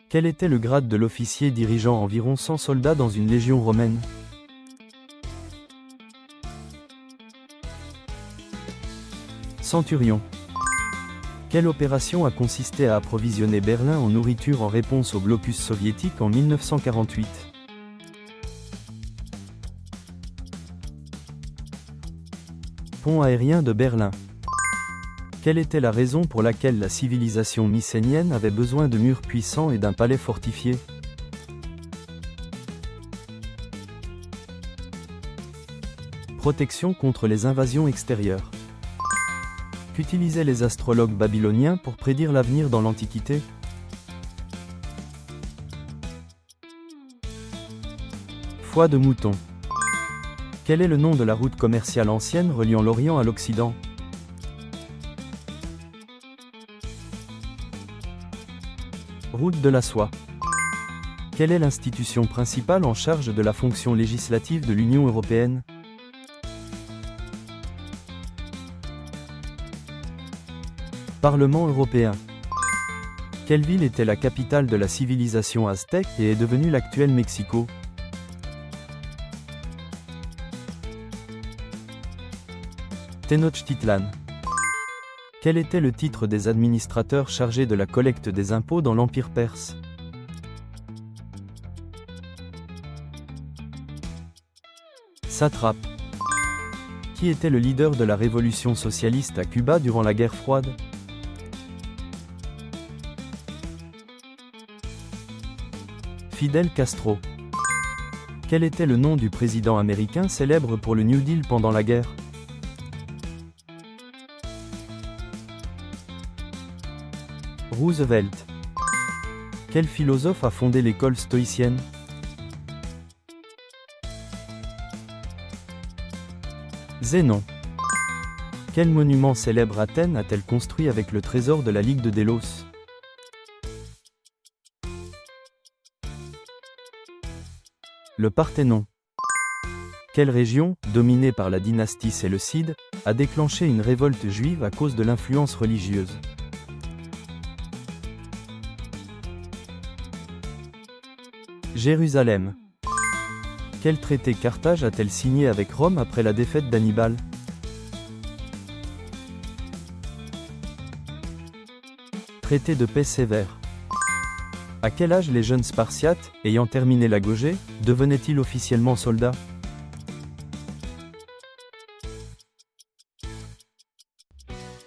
Quel était le grade de l'officier dirigeant environ 100 soldats dans une légion romaine? Centurion. Quelle opération a consisté à approvisionner Berlin en nourriture en réponse au blocus soviétique en 1948? Pont aérien de Berlin. Quelle était la raison pour laquelle la civilisation mycénienne avait besoin de murs puissants et d'un palais fortifié? Protection contre les invasions extérieures. Qu'utilisaient les astrologues babyloniens pour prédire l'avenir dans l'Antiquité? Foie de mouton. Quel est le nom de la route commerciale ancienne reliant l'Orient à l'Occident? Route de la soie. Quelle est l'institution principale en charge de la fonction législative de l'Union européenne? Parlement européen. Quelle ville était la capitale de la civilisation aztèque et est devenue l'actuel Mexico? Tenochtitlan. Quel était le titre des administrateurs chargés de la collecte des impôts dans l'Empire perse? Satrape. Qui était le leader de la révolution socialiste à Cuba durant la guerre froide? Fidel Castro. Quel était le nom du président américain célèbre pour le New Deal pendant la guerre? Roosevelt. Quel philosophe a fondé l'école stoïcienne? Zénon. Quel monument célèbre Athènes a-t-elle construit avec le trésor de la Ligue de Délos? Le Parthénon. Quelle région, dominée par la dynastie séleucide, a déclenché une révolte juive à cause de l'influence religieuse? Jérusalem. Quel traité Carthage a-t-elle signé avec Rome après la défaite d'Hannibal? Traité de paix sévère. À quel âge les jeunes Spartiates, ayant terminé l'agogée, devenaient-ils officiellement soldats?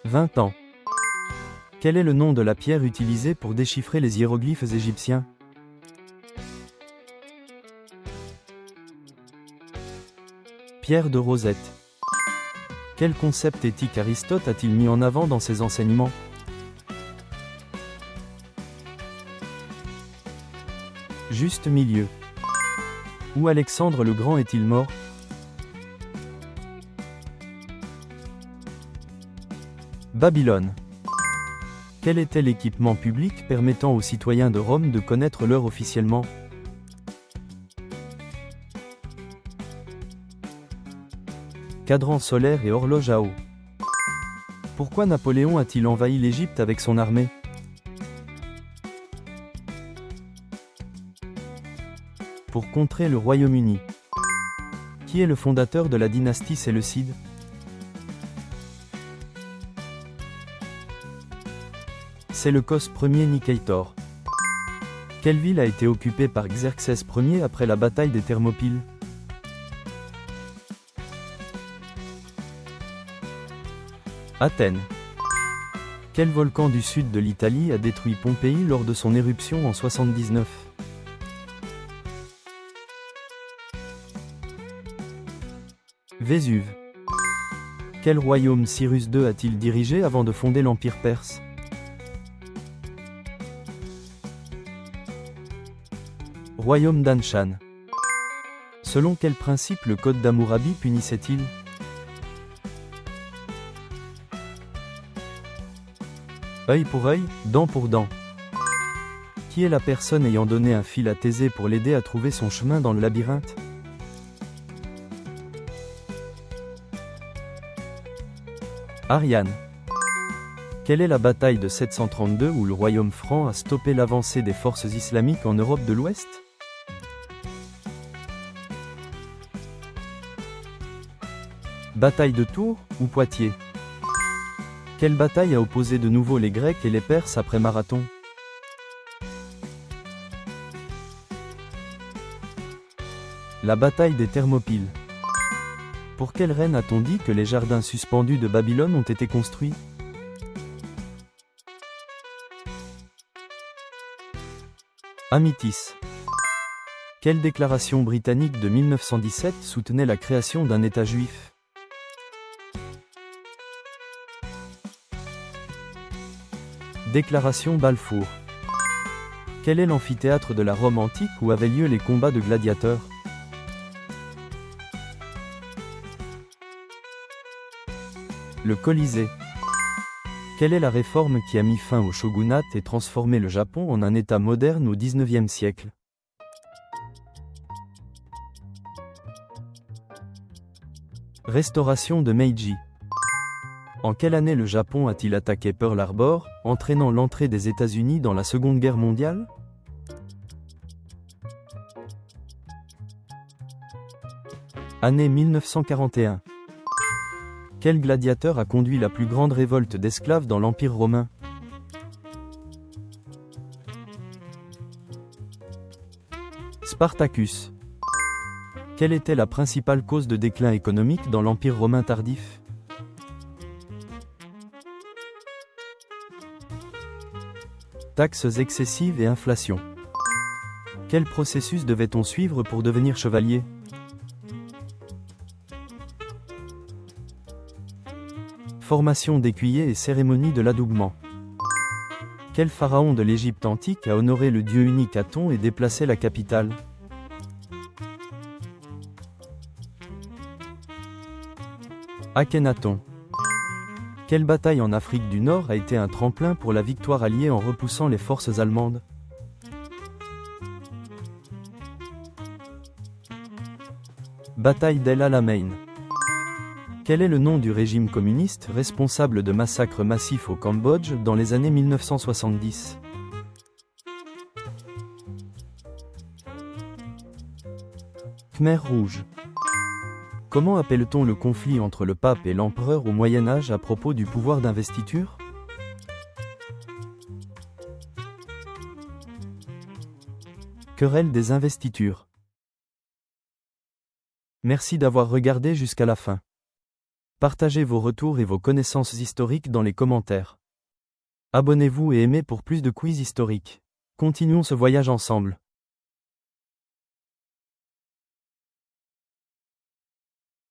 20 ans. Quel est le nom de la pierre utilisée pour déchiffrer les hiéroglyphes égyptiens? Pierre de Rosette. Quel concept éthique Aristote a-t-il mis en avant dans ses enseignements? Juste milieu. Où Alexandre le Grand est-il mort? Babylone. Quel était l'équipement public permettant aux citoyens de Rome de connaître l'heure officiellement? Cadran solaire et horloge à eau. Pourquoi Napoléon a-t-il envahi l'Égypte avec son armée? Pour contrer le Royaume-Uni. Qui est le fondateur de la dynastie séleucide? Séleucos Ier Nicétor. Quelle ville a été occupée par Xerxès Ier après la bataille des Thermopyles? Athènes. Quel volcan du sud de l'Italie a détruit Pompéi lors de son éruption en 79? Vésuve. Quel royaume Cyrus II a-t-il dirigé avant de fonder l'Empire perse? Royaume d'Anshan. Selon quel principe le code d'Hammurabi punissait-il? Œil pour œil, dent pour dent. Qui est la personne ayant donné un fil à Thésée pour l'aider à trouver son chemin dans le labyrinthe? Ariane. Quelle est la bataille de 732 où le royaume franc a stoppé l'avancée des forces islamiques en Europe de l'Ouest? Bataille de Tours ou Poitiers? Quelle bataille a opposé de nouveau les Grecs et les Perses après Marathon? La bataille des Thermopyles. Pour quelle reine a-t-on dit que les jardins suspendus de Babylone ont été construits? Amitis. Quelle déclaration britannique de 1917 soutenait la création d'un État juif? Déclaration Balfour. Quel est l'amphithéâtre de la Rome antique où avaient lieu les combats de gladiateurs? Le Colisée. Quelle est la réforme qui a mis fin au shogunat et transformé le Japon en un État moderne au XIXe siècle? Restauration de Meiji. En quelle année le Japon a-t-il attaqué Pearl Harbor, entraînant l'entrée des États-Unis dans la Seconde Guerre mondiale? Année 1941. Quel gladiateur a conduit la plus grande révolte d'esclaves dans l'Empire romain? Spartacus. Quelle était la principale cause de déclin économique dans l'Empire romain tardif? Taxes excessives et inflation. Quel processus devait-on suivre pour devenir chevalier? Formation d'écuyer et cérémonie de l'adoubement. Quel pharaon de l'Égypte antique a honoré le dieu unique Aton et déplacé la capitale? Akhenaton. Quelle bataille en Afrique du Nord a été un tremplin pour la victoire alliée en repoussant les forces allemandes? Bataille d'El Alamein. Quel est le nom du régime communiste responsable de massacres massifs au Cambodge dans les années 1970? Khmer Rouge. Comment appelle-t-on le conflit entre le pape et l'empereur au Moyen Âge à propos du pouvoir d'investiture? Querelle des investitures. Merci d'avoir regardé jusqu'à la fin. Partagez vos retours et vos connaissances historiques dans les commentaires. Abonnez-vous et aimez pour plus de quiz historiques. Continuons ce voyage ensemble.